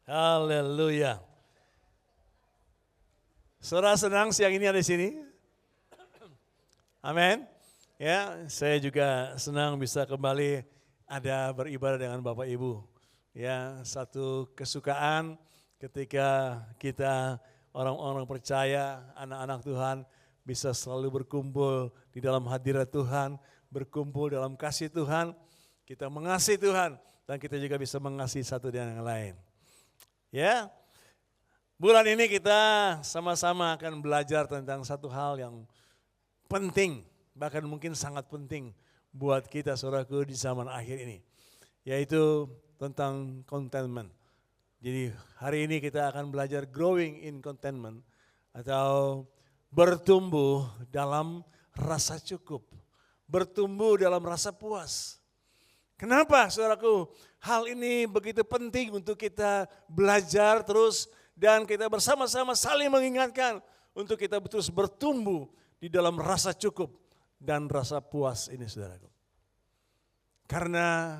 Haleluya. Saudara senang siang ini ada di sini? Amin. Ya, saya juga senang bisa kembali ada beribadah dengan Bapak Ibu. Ya, satu kesukaan ketika kita orang-orang percaya, anak-anak Tuhan bisa selalu berkumpul di dalam hadirat Tuhan, berkumpul dalam kasih Tuhan, kita mengasihi Tuhan dan kita juga bisa mengasihi satu dengan yang lain. Ya, bulan ini kita sama-sama akan belajar tentang satu hal yang penting, bahkan mungkin sangat penting buat kita saudaraku di zaman akhir ini, yaitu tentang contentment. Jadi hari ini kita akan belajar growing in contentment atau bertumbuh dalam rasa cukup, bertumbuh dalam rasa puas. Kenapa saudaraku hal ini begitu penting untuk kita belajar terus dan kita bersama-sama saling mengingatkan untuk kita terus bertumbuh di dalam rasa cukup dan rasa puas ini saudaraku. Karena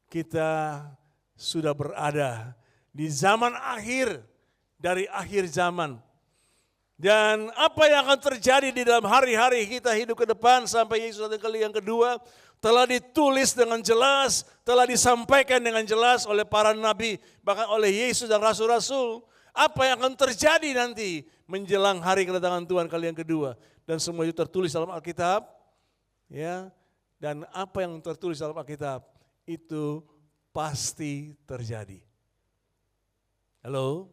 kita sudah berada di zaman akhir dari akhir zaman. Dan apa yang akan terjadi di dalam hari-hari kita hidup ke depan sampai Yesus datang kali yang kedua telah ditulis dengan jelas, telah disampaikan dengan jelas oleh para nabi, bahkan oleh Yesus dan rasul-rasul. Apa yang akan terjadi nanti menjelang hari kedatangan Tuhan kali yang kedua. Dan semua itu tertulis dalam Alkitab. Ya, dan apa yang tertulis dalam Alkitab itu pasti terjadi. Halo?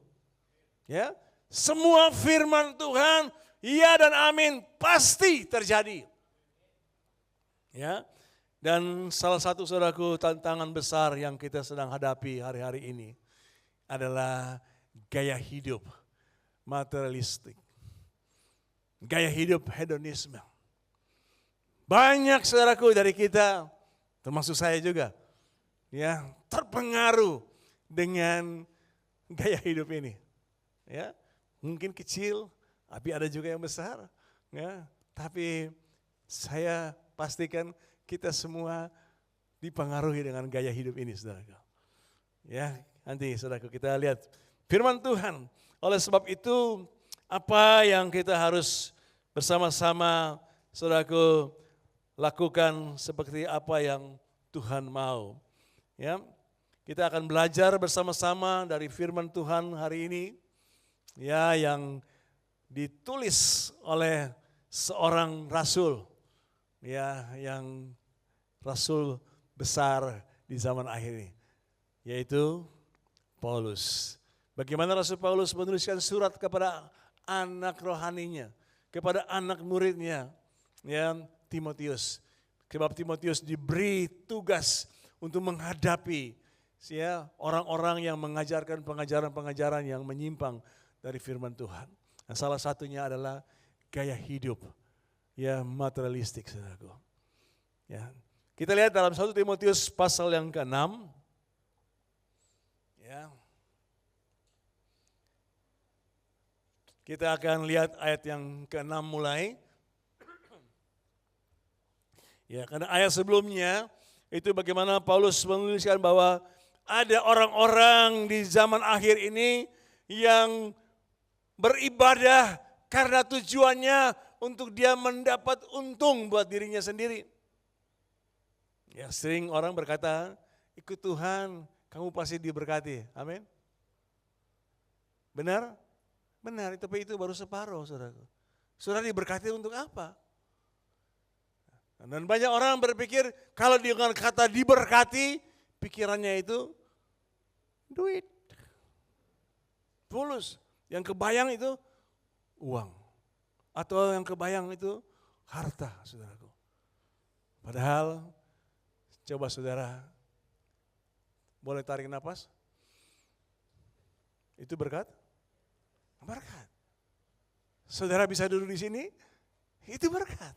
Ya, semua firman Tuhan, ya dan amin, pasti terjadi. Ya, dan salah satu saudaraku tantangan besar yang kita sedang hadapi hari-hari ini adalah gaya hidup materialistik. Gaya hidup hedonisme. Banyak saudaraku dari kita, termasuk saya juga, ya, terpengaruh dengan gaya hidup ini. Ya, mungkin kecil, tapi ada juga yang besar. Ya, tapi saya pastikan kita semua dipengaruhi dengan gaya hidup ini, saudaraku. Ya, nanti saudaraku kita lihat firman Tuhan. Oleh sebab itu, apa yang kita harus bersama-sama, saudaraku, lakukan seperti apa yang Tuhan mau. Ya, kita akan belajar bersama-sama dari firman Tuhan hari ini, ya, yang ditulis oleh seorang rasul, ya, yang rasul besar di zaman akhir ini, yaitu Paulus. Bagaimana Rasul Paulus menuliskan surat kepada anak rohaninya, kepada anak muridnya, ya, Timotius. Sebab Timotius diberi tugas untuk menghadapi, ya, orang-orang yang mengajarkan pengajaran-pengajaran yang menyimpang dari firman Tuhan. Nah, salah satunya adalah gaya hidup, ya, materialistik, saudaraku. Ya, kita lihat dalam 1 Timotius pasal yang ke-6. Ya. Kita akan lihat ayat yang ke-6 mulai. Ya, karena ayat sebelumnya itu bagaimana Paulus menuliskan bahwa ada orang-orang di zaman akhir ini yang beribadah karena tujuannya untuk dia mendapat untung buat dirinya sendiri. Ya, sering orang berkata, ikut Tuhan, kamu pasti diberkati. Amin. Benar? Benar, tapi itu baru separuh, saudara. Saudara diberkati untuk apa? Dan banyak orang berpikir kalau dengan kata diberkati, pikirannya itu duit. Fulus. Yang kebayang itu uang. Atau yang kebayang itu harta, saudaraku. Padahal, coba saudara, boleh tarik nafas? Itu berkat? Berkat. Saudara bisa duduk di sini, itu berkat.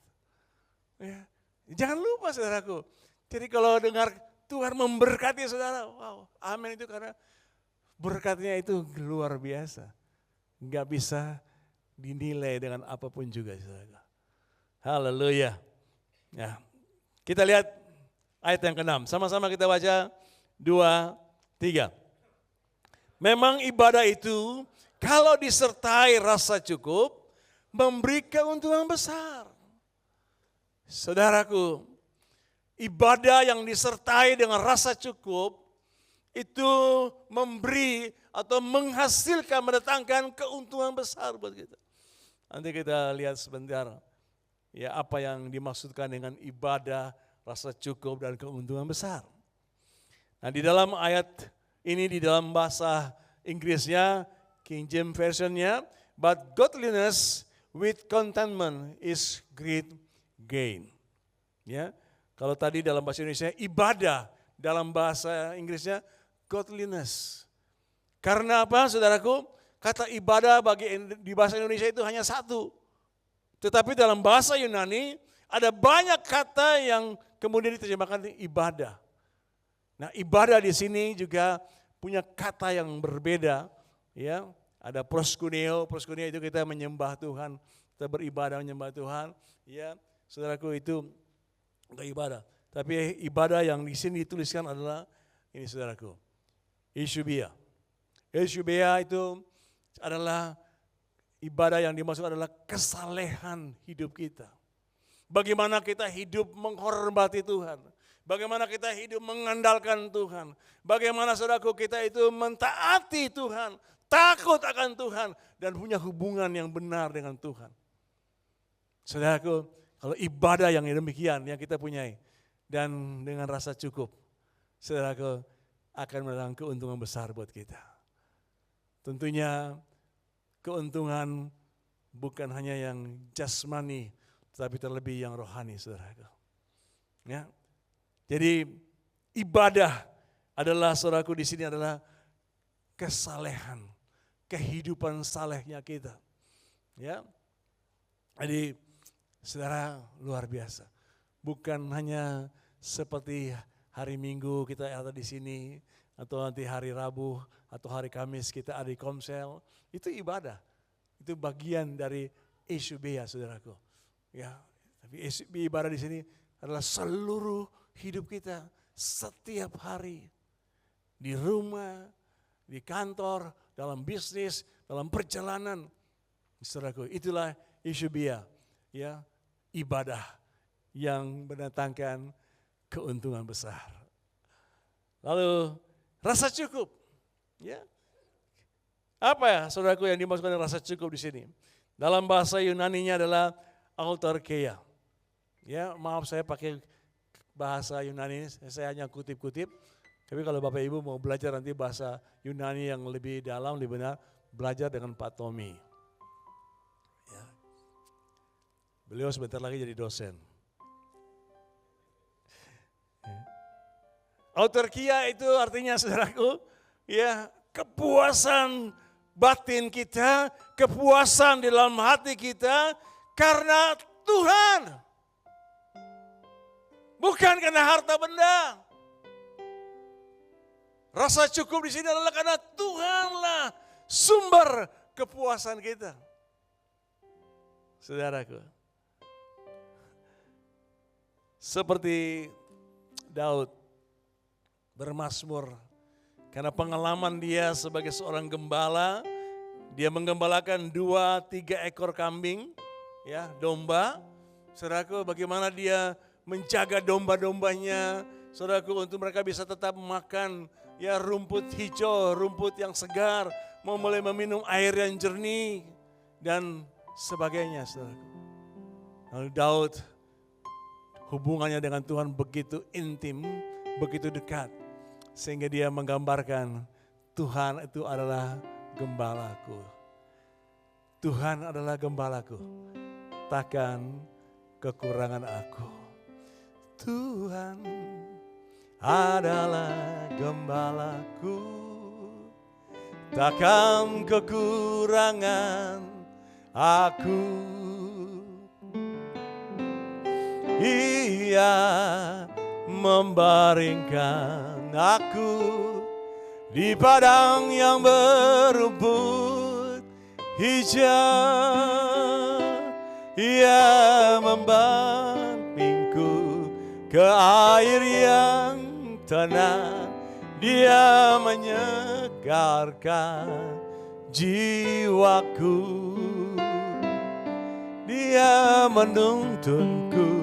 Ya. Jangan lupa saudaraku. Jadi kalau dengar Tuhan memberkati saudara, wow, amin, itu karena berkatnya itu luar biasa. Enggak bisa dinilai dengan apapun juga, saudara. Haleluya. Ya. Kita lihat ayat yang ke-6. Sama-sama kita baca 2, 3. Memang ibadah itu kalau disertai rasa cukup, memberi keuntungan besar. Saudaraku, ibadah yang disertai dengan rasa cukup, itu memberi atau menghasilkan, mendatangkan keuntungan besar buat kita. Nanti kita lihat sebentar ya apa yang dimaksudkan dengan ibadah, rasa cukup dan keuntungan besar. Nah di dalam ayat ini di dalam bahasa Inggrisnya, King James Version-nya, but godliness with contentment is great gain. Ya, kalau tadi dalam bahasa Indonesia ibadah, dalam bahasa Inggrisnya godliness. Karena apa, saudaraku? Kata ibadah di bahasa Indonesia itu hanya satu. Tetapi dalam bahasa Yunani ada banyak kata yang kemudian diterjemahkan ibadah. Nah, ibadah di sini juga punya kata yang berbeda, ya. Ada proskuneo itu kita menyembah Tuhan, kita beribadah menyembah Tuhan, ya. Saudaraku itu enggak ibadah. Tapi ibadah yang di sini dituliskan adalah ini saudaraku. Eusebia. Eusebia itu adalah ibadah yang dimaksud adalah kesalehan hidup kita. Bagaimana kita hidup menghormati Tuhan. Bagaimana kita hidup mengandalkan Tuhan. Bagaimana saudaraku kita itu mentaati Tuhan. Takut akan Tuhan. Dan punya hubungan yang benar dengan Tuhan. Saudaraku, kalau ibadah yang demikian yang kita punyai. Dan dengan rasa cukup. Saudaraku akan mendatangkan keuntungan besar buat kita. Tentunya keuntungan bukan hanya yang jasmani. Tetapi terlebih yang rohani saudaraku. Ya. Jadi ibadah adalah saudaraku di sini adalah kesalehan, kehidupan salehnya kita. Ya. Jadi saudara luar biasa. Bukan hanya seperti hari Minggu kita ada di sini atau nanti hari Rabu atau hari Kamis kita ada di Komsel, itu ibadah. Itu bagian dari Eusebia saudaraku. Ya, tapi ibadah di sini adalah seluruh hidup kita setiap hari. Di rumah, di kantor, dalam bisnis, dalam perjalanan. Saudaraku, itulah Eusebia, ya, ibadah yang mendatangkan keuntungan besar. Lalu rasa cukup, ya. Apa ya, saudaraku yang dimaksudkan rasa cukup di sini? Dalam bahasa Yunaninya adalah autarkeia. Ya, maaf saya pakai bahasa Yunani, saya hanya kutip-kutip. Tapi kalau Bapak Ibu mau belajar nanti bahasa Yunani yang lebih dalam, lebih benar, belajar dengan Pak Tommy. Ya. Beliau sebentar lagi jadi dosen. Ya. Autarkeia itu artinya saudaraku, ya kepuasan batin kita, kepuasan di dalam hati kita karena Tuhan. Bukan karena harta benda. Rasa cukup di sini adalah karena Tuhanlah sumber kepuasan kita. Saudaraku. Seperti Daud bermazmur. Karena pengalaman dia sebagai seorang gembala, dia menggembalakan 2-3 ekor kambing, ya, domba. Saudaraku, bagaimana dia menjaga domba-dombanya, saudaraku, untuk mereka bisa tetap makan ya rumput hijau, rumput yang segar, mau mulai meminum air yang jernih dan sebagainya, saudaraku. Lalu Daud hubungannya dengan Tuhan begitu intim, begitu dekat. Sehingga dia menggambarkan Tuhan itu adalah gembalaku. Tuhan adalah gembalaku. Takkan kekurangan aku. Tuhan adalah gembalaku. Takkan kekurangan aku. Ia membaringkan aku di padang yang berumput hijau. Ia membaringku ke air yang tenang Dia menyegarkan jiwaku. Dia menuntunku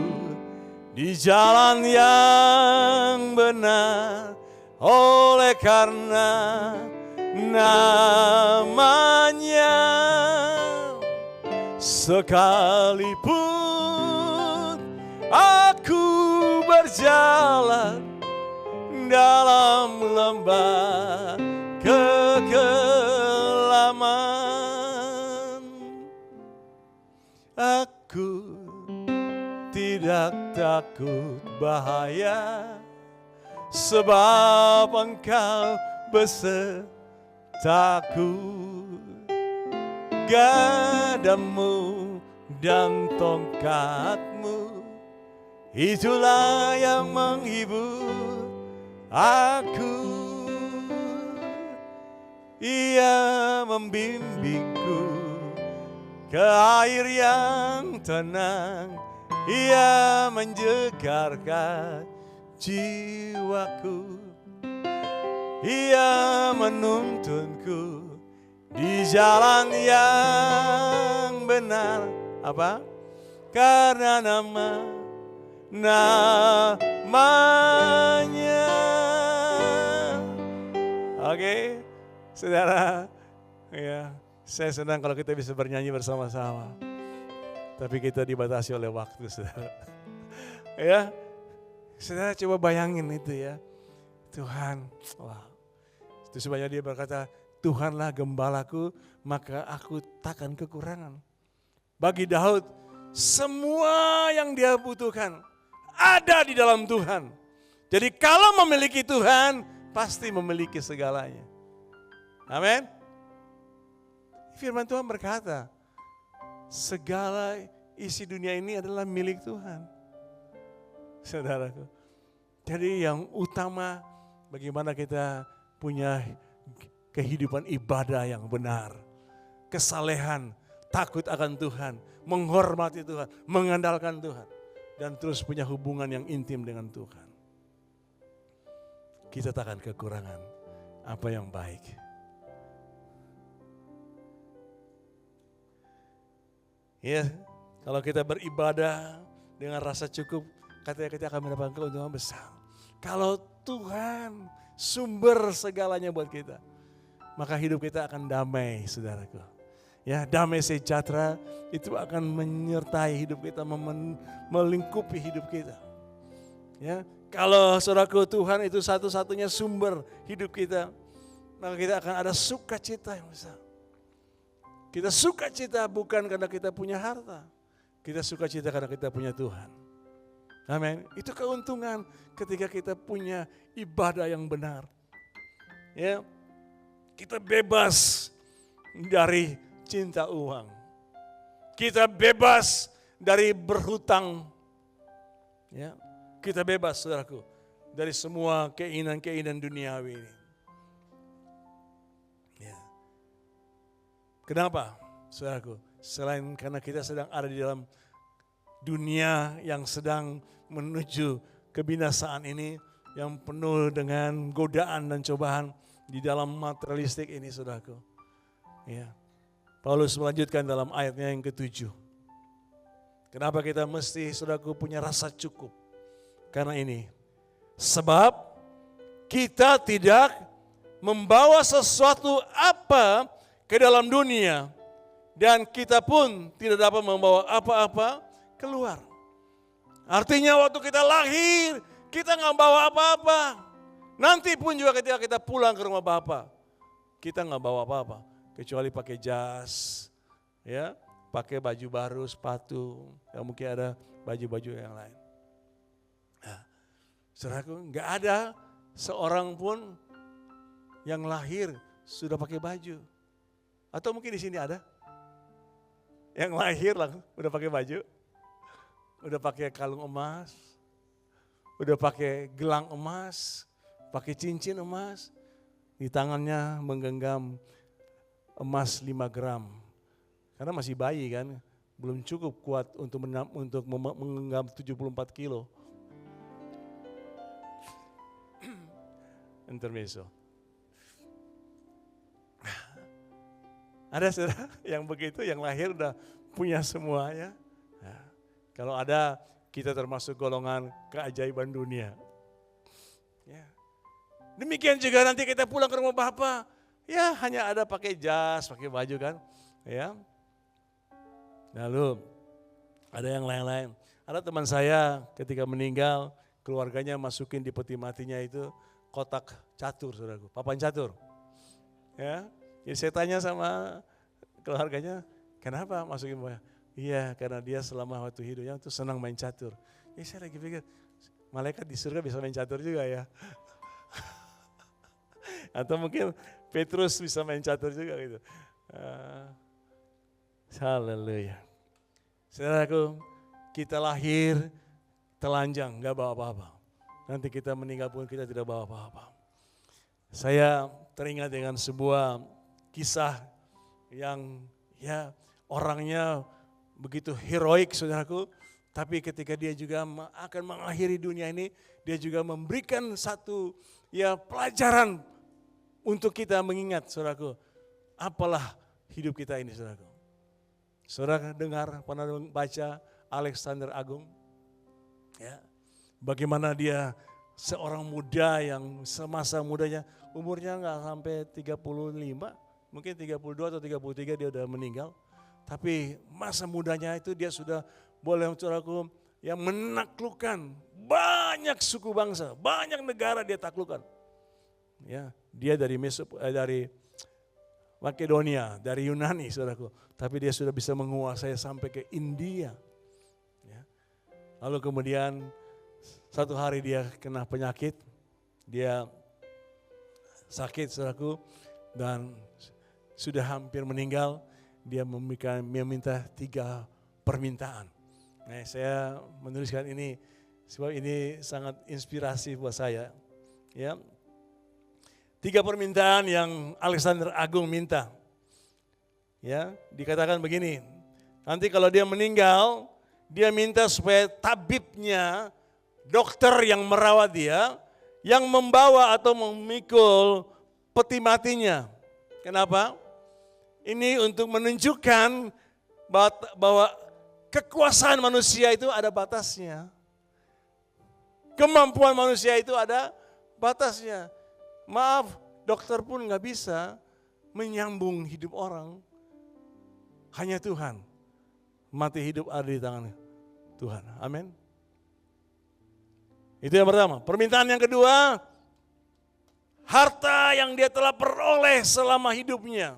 di jalan yang benar, oleh karena namanya. Sekalipun aku berjalan dalam lembah kekelaman, aku tidak takut bahaya, sebab Engkau besertaku. Gadamu dan tongkatmu, itulah yang menghibur aku. Ia membimbingku ke air yang tenang, ia menyegarkan jiwaku. Ia menuntunku di jalan yang benar. Apa? Karena namanya. Oke, saudara, ya, saya senang kalau kita bisa bernyanyi bersama-sama. Tapi kita dibatasi oleh waktu, saudara. Ya, saudara coba bayangin itu ya. Tuhan, wah, itu sebabnya dia berkata, Tuhanlah gembalaku, maka aku takkan kekurangan. Bagi Daud, semua yang dia butuhkan ada di dalam Tuhan. Jadi kalau memiliki Tuhan, pasti memiliki segalanya. Amin. Firman Tuhan berkata, segala isi dunia ini adalah milik Tuhan. Saudaraku. Jadi yang utama bagaimana kita punya kehidupan ibadah yang benar, kesalehan, takut akan Tuhan, menghormati Tuhan, mengandalkan Tuhan, dan terus punya hubungan yang intim dengan Tuhan. Kita takkan kekurangan apa yang baik. Ya, kalau kita beribadah dengan rasa cukup, katanya kita akan mendapatkan keuntungan besar. Kalau Tuhan sumber segalanya buat kita, maka hidup kita akan damai, saudaraku. Ya, damai sejahtera itu akan menyertai hidup kita, melingkupi hidup kita. Ya, kalau saudaraku Tuhan itu satu-satunya sumber hidup kita, maka kita akan ada sukacita yang besar. Kita sukacita bukan karena kita punya harta, kita sukacita karena kita punya Tuhan. Amin. Itu keuntungan ketika kita punya ibadah yang benar. Ya. Kita bebas dari cinta uang. Kita bebas dari berhutang. Ya, kita bebas, saudaraku, dari semua keinginan-keinginan duniawi ini. Ya. Kenapa, saudaraku? Selain karena kita sedang ada di dalam dunia yang sedang menuju kebinasaan ini, yang penuh dengan godaan dan cobaan. Di dalam materialistik ini, saudaraku. Ya. Paulus melanjutkan dalam ayatnya yang ke-7. Kenapa kita mesti, saudaraku, punya rasa cukup? Karena ini. Sebab kita tidak membawa sesuatu apa ke dalam dunia. Dan kita pun tidak dapat membawa apa-apa keluar. Artinya waktu kita lahir, kita nggak bawa apa-apa. Nanti pun juga ketika kita pulang ke rumah Bapa, kita nggak bawa apa-apa kecuali pakai jas, ya, pakai baju baru, sepatu, ya mungkin ada baju-baju yang lain. Nah, saudaraku, nggak ada seorang pun yang lahir sudah pakai baju, atau mungkin di sini ada yang lahir langsung udah pakai baju, udah pakai kalung emas, udah pakai gelang emas. Pakai cincin emas, di tangannya menggenggam emas 5 gram. Karena masih bayi kan, belum cukup kuat untuk menggenggam 74 kilo. intermezzo. Ada saudara yang begitu, yang lahir udah punya semuanya. Nah, kalau ada, kita termasuk golongan keajaiban dunia. Ya. Demikian juga nanti kita pulang ke rumah Bapa, ya hanya ada pakai jas, pakai baju kan. Ya. Lalu ada yang lain-lain. Ada teman saya ketika meninggal, keluarganya masukin di peti matinya itu kotak catur, saudaraku, papan catur. Ya, jadi saya tanya sama keluarganya, kenapa masukin papan? Iya, karena dia selama waktu hidupnya tuh senang main catur. Ya saya lagi pikir, malaikat di surga bisa main catur juga ya. Atau mungkin Petrus bisa main catur juga gitu. Haleluya. Saudaraku, kita lahir telanjang, gak bawa apa-apa. Nanti kita meninggal pun kita tidak bawa apa-apa. Saya teringat dengan sebuah kisah yang ya orangnya begitu heroik, saudaraku. Tapi ketika dia juga akan mengakhiri dunia ini, dia juga memberikan satu ya pelajaran untuk kita mengingat, saudaraku. Apalah hidup kita ini, saudaraku. Saudara dengar, pernah baca Alexander Agung? Ya, bagaimana dia seorang muda yang semasa mudanya, umurnya nggak sampai 35, mungkin 32 atau 33 dia udah meninggal. Tapi masa mudanya itu dia sudah boleh, saudaraku, yang menaklukkan banyak suku bangsa, banyak negara dia taklukkan. Ya, dia dari Makedonia, dari Yunani, saudaraku. Tapi dia sudah bisa menguasai sampai ke India. Ya. Lalu kemudian satu hari dia kena penyakit, dia sakit, saudaraku, dan sudah hampir meninggal. Dia meminta 3 permintaan. Nah, saya menuliskan ini sebab ini sangat inspirasi buat saya. Ya, 3 permintaan yang Alexander Agung minta. Ya, dikatakan begini, nanti kalau dia meninggal, dia minta supaya tabibnya, dokter yang merawat dia, yang membawa atau memikul peti matinya. Kenapa? Ini untuk menunjukkan bahwa kekuasaan manusia itu ada batasnya. Kemampuan manusia itu ada batasnya. Maaf, dokter pun nggak bisa menyambung hidup orang. Hanya Tuhan. Mati hidup ada di tangan Tuhan. Amin. Itu yang pertama. Permintaan yang kedua, harta yang dia telah peroleh selama hidupnya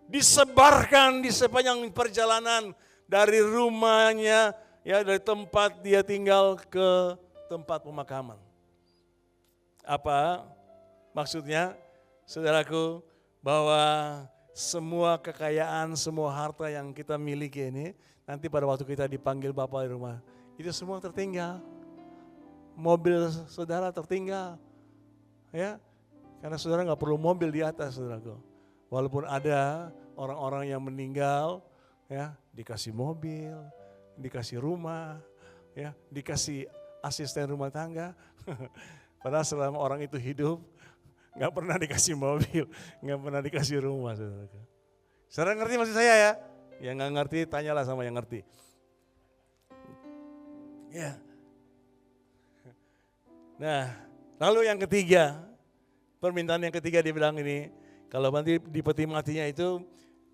disebarkan di sepanjang perjalanan dari rumahnya, ya dari tempat dia tinggal ke tempat pemakaman. Apa maksudnya, saudaraku, bahwa semua kekayaan, semua harta yang kita miliki ini, nanti pada waktu kita dipanggil Bapa di rumah, itu semua tertinggal. Mobil saudara tertinggal, ya, karena saudara nggak perlu mobil di atas, saudaraku. Walaupun ada orang-orang yang meninggal, ya, dikasih mobil, dikasih rumah, ya, dikasih asisten rumah tangga. Padahal selama orang itu hidup, nggak pernah dikasih mobil, nggak pernah dikasih rumah, saudara. Saudara ngerti maksud saya ya? Yang nggak ngerti tanyalah sama yang ngerti. Ya. Nah, lalu yang ketiga, permintaan yang ketiga dia bilang ini, kalau nanti di peti matinya itu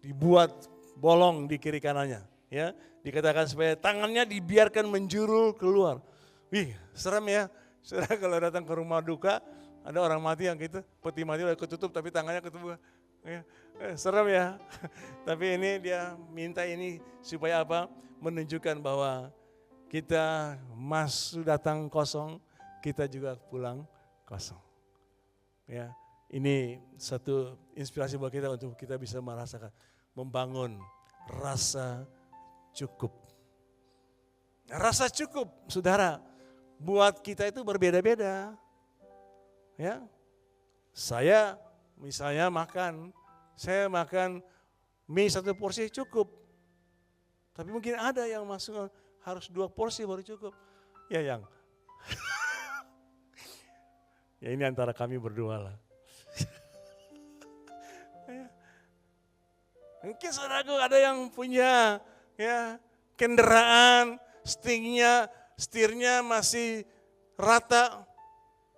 dibuat bolong di kiri kanannya, ya, dikatakan supaya tangannya dibiarkan menjulur keluar. Wih, serem ya. Saudara kalau datang ke rumah duka, ada orang mati yang gitu, peti mati udah ketutup tapi tangannya ketutup. Ya, serem ya. Tapi ini dia minta ini supaya apa? Menunjukkan bahwa kita masuk datang kosong, kita juga pulang kosong. Ya, ini satu inspirasi buat kita untuk kita bisa merasakan, membangun rasa cukup. Rasa cukup, saudara, buat kita itu berbeda-beda. Ya, saya misalnya saya makan mie 1 porsi cukup. Tapi mungkin ada yang masuk harus 2 porsi baru cukup. Ya yang Ya ini antara kami berdua lah. Mungkin saudaraku ada yang punya ya kendaraan, setirnya masih rata,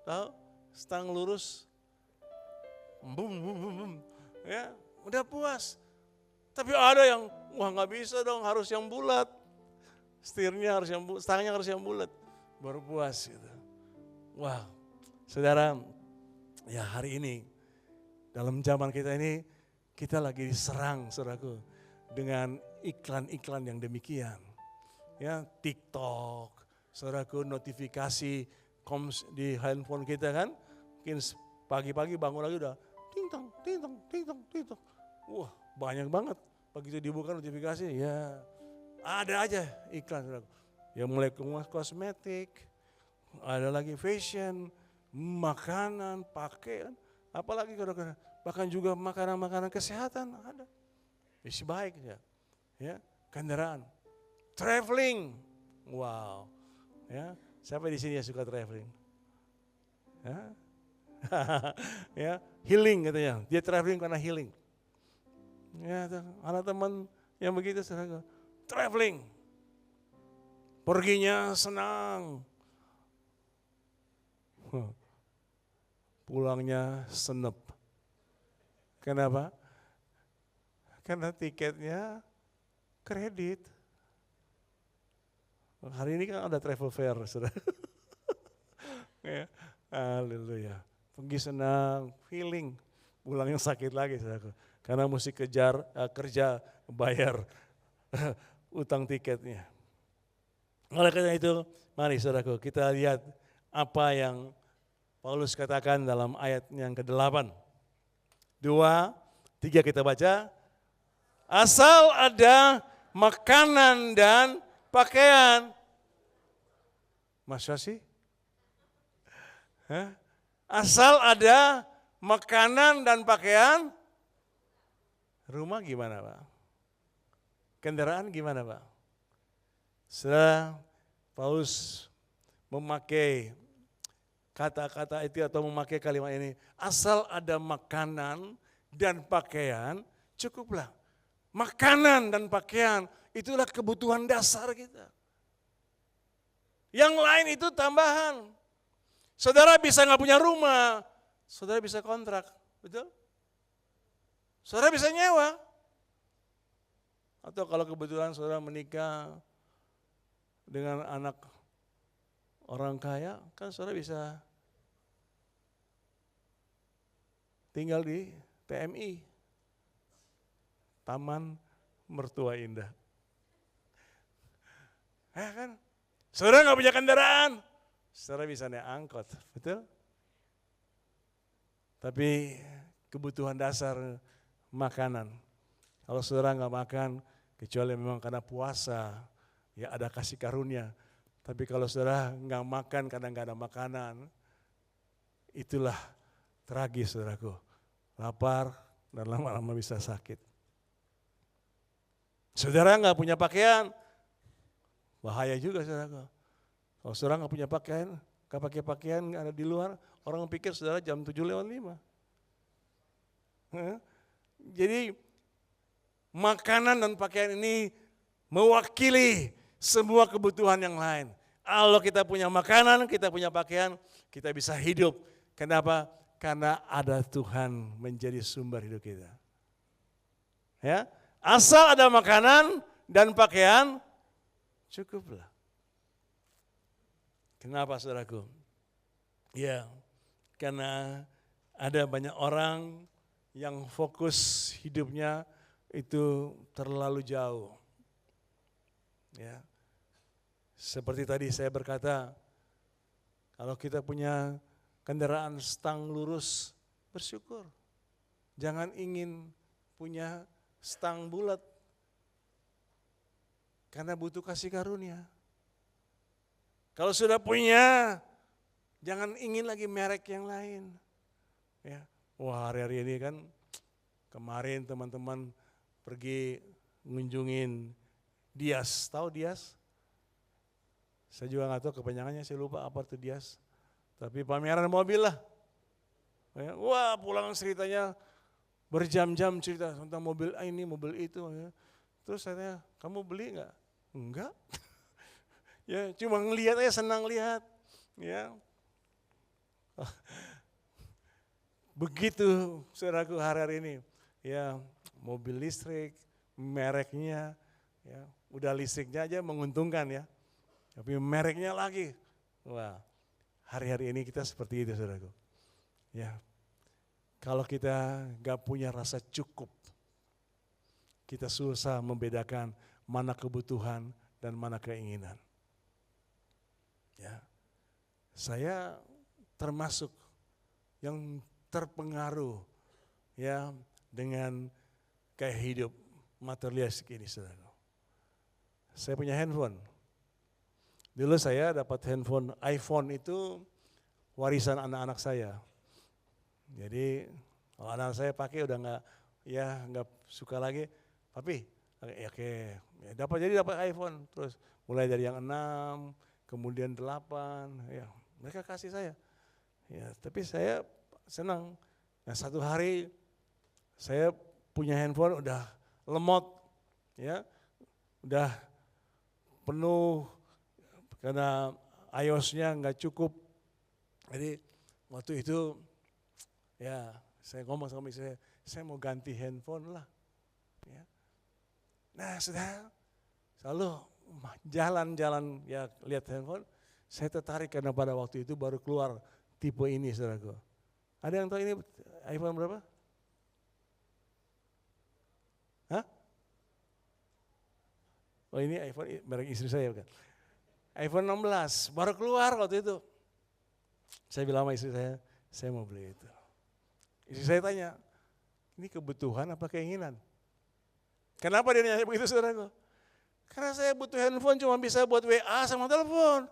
tahu, stang lurus, bum bum bum bum, ya udah puas. Tapi ada yang wah nggak bisa dong, harus yang bulat, setirnya harus yang bulat, stangnya harus yang bulat, baru puas gitu. Wah, saudara, ya hari ini dalam zaman kita ini kita lagi diserang, saudaraku, dengan iklan-iklan yang demikian. Ya, TikTok, saudaraku, notifikasi di handphone kita kan, mungkin pagi-pagi bangun lagi udah ting tong, ting tong, ting tong, ting tong. Wah, banyak banget. Begitu dibuka notifikasi, ya ada aja iklan, saudaraku. Ya mulai kosmetik, ada lagi fashion, makanan, pakaian, apalagi kadang-kadang bahkan juga makanan-makanan kesehatan ada. Isi baik ya, kendaraan, traveling, wow, ya, siapa di sini yang suka traveling? Ya, ya, healing katanya, dia traveling karena healing. Ya, ada teman yang begitu, saudara, traveling, perginya senang, pulangnya senep. Kenapa? Karena tiketnya kredit. Hari ini kan ada travel fair, saudara. Ya, haleluya. Pergi senang, feeling, pulangnya sakit lagi, saudara. Karena mesti kerja bayar utang tiketnya. Oleh karena itu, mari saudaraku kita lihat apa yang Paulus katakan dalam ayat yang ke-8. 2, 3 kita baca. Asal ada makanan dan pakaian. Masa sih? Asal ada makanan dan pakaian. Rumah gimana, Pak? Kendaraan gimana, Pak? Setelah Paulus memakai kata-kata itu atau memakai kalimat ini, asal ada makanan dan pakaian, cukuplah. Makanan dan pakaian itulah kebutuhan dasar kita. Yang lain itu tambahan. Saudara bisa nggak punya rumah, saudara bisa kontrak, betul? Saudara bisa nyewa. Atau kalau kebetulan saudara menikah dengan anak orang kaya, kan saudara bisa tinggal di TMI, Taman Mertua Indah. Kan? Saudara nggak punya kendaraan, saudara bisa naik angkot, betul? Tapi kebutuhan dasar makanan, kalau saudara nggak makan, kecuali memang karena puasa, ya ada kasih karunia. Tapi kalau saudara nggak makan karena nggak ada makanan, itulah tragis, saudaraku. Lapar dan lama-lama bisa sakit. Saudara nggak punya pakaian, bahaya juga, saudaraku. Kalau saudara nggak punya pakaian, nggak pakai pakaian, nggak ada di luar, orang pikir saudara jam 7:05. Jadi makanan dan pakaian ini mewakili semua kebutuhan yang lain. Kalau kita punya makanan, kita punya pakaian, kita bisa hidup. Kenapa? Karena ada Tuhan menjadi sumber hidup kita. Ya, asal ada makanan dan pakaian, cukuplah. Kenapa, saudaraku? Ya, karena ada banyak orang yang fokus hidupnya itu terlalu jauh. Ya. Seperti tadi saya berkata, kalau kita punya kendaraan stang lurus, bersyukur. Jangan ingin punya stang bulat. Karena butuh kasih karunia. Kalau sudah punya, jangan ingin lagi merek yang lain. Ya. Wah, hari-hari ini kan kemarin teman-teman pergi ngunjungin Dias, tahu Dias? Saya juga nggak tahu kepanjangannya, saya lupa apa itu Dias. Tapi pameran mobil lah, Ya, wah pulang ceritanya berjam-jam cerita tentang mobil ini, mobil itu. Ya. Terus saya tanya, kamu beli nggak? Enggak. Ya cuma ngelihat aja, senang lihat. Ya. Begitu saudaraku hari-hari ini. Ya, mobil listrik, mereknya, ya, udah listriknya aja menguntungkan ya. Tapi mereknya lagi. Wah, hari-hari ini kita seperti itu saudaraku. Ya, kalau kita gak punya rasa cukup, kita susah membedakan mana kebutuhan dan mana keinginan. Ya, saya termasuk yang terpengaruh ya dengan gaya hidup materialistik ini saudara. Saya punya handphone. Dulu saya dapat handphone iPhone itu warisan anak-anak saya. Jadi kalau anak saya pakai udah nggak suka lagi, papi, ya oke, ya dapat iPhone terus mulai dari yang 6, kemudian 8, ya mereka kasih saya. Ya, tapi saya senang. Nah, satu hari saya punya handphone udah lemot, ya, udah penuh karena iOS-nya nggak cukup. Jadi waktu itu ya saya ngomong sama istri saya mau ganti handphone lah. Ya. Nah sudah selalu jalan-jalan ya lihat handphone, saya tertarik karena pada waktu itu baru keluar tipe ini saudaraku. Ada yang tahu ini iPhone berapa? Hah? Oh ini iPhone merek istri saya bukan? iPhone 16 baru keluar waktu itu. Saya bilang sama istri saya mau beli itu. Istri saya tanya, ini kebutuhan apa keinginan? Kenapa dia nanya begitu saudaraku? Karena saya butuh handphone cuma bisa buat WA sama telepon.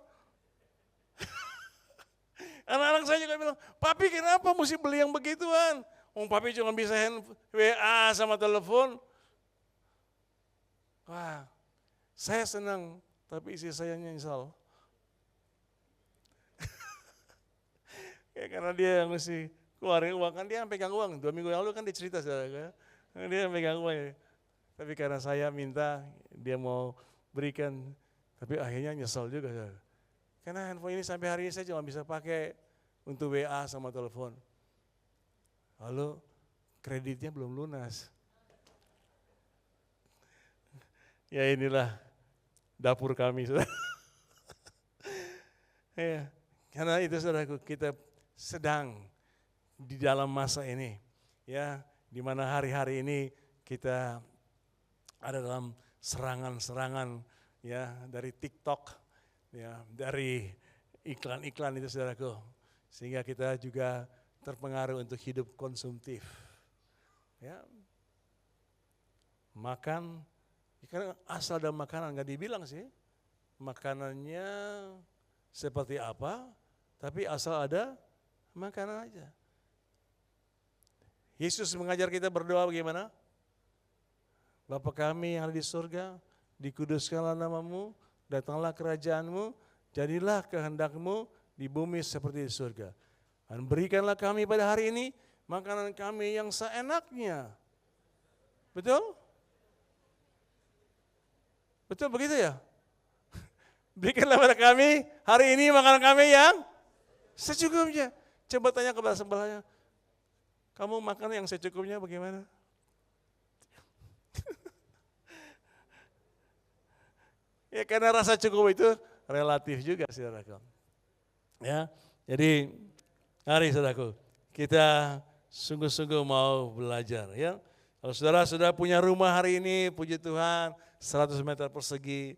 Anak-anak saya juga bilang, papi kenapa mesti beli yang begituan? Papi cuma bisa WA sama telepon. Wah, saya senang, tapi istri saya nyesal. Ya, karena dia yang mesti keluarin uang, kan dia yang pegang uang. 2 minggu lalu kan dia cerita saudara, dia yang pegang uang. Tapi karena saya minta, dia mau berikan, tapi akhirnya nyesal juga. Saudara. Karena handphone ini sampai hari ini saya cuma bisa pakai untuk WA sama telepon. Lalu kreditnya belum lunas. Ya inilah dapur kami saudara. Ya, karena itu saudaraku kita sedang di dalam masa ini. Ya, di mana hari-hari ini kita ada dalam serangan-serangan ya dari TikTok, ya dari iklan-iklan itu saudaraku, sehingga kita juga terpengaruh untuk hidup konsumtif. Ya, makan, karena asal ada makanan nggak dibilang sih, makanannya seperti apa, tapi asal ada makanan aja. Yesus mengajar kita berdoa bagaimana? Bapa kami yang ada di surga, dikuduskanlah namamu, datanglah kerajaanmu, jadilah kehendakmu di bumi seperti di surga. Dan berikanlah kami pada hari ini makanan kami yang seenaknya. Betul? Betul begitu ya? Berikanlah pada kami hari ini makanan kami yang secukupnya. Coba tanya kepada sebelahnya, kamu makan yang secukupnya bagaimana? Ya karena rasa cukup itu relatif juga saudaraku. Ya, jadi mari saudaraku, kita sungguh-sungguh mau belajar ya. Kalau saudara sudah punya rumah hari ini, puji Tuhan, 100 meter persegi,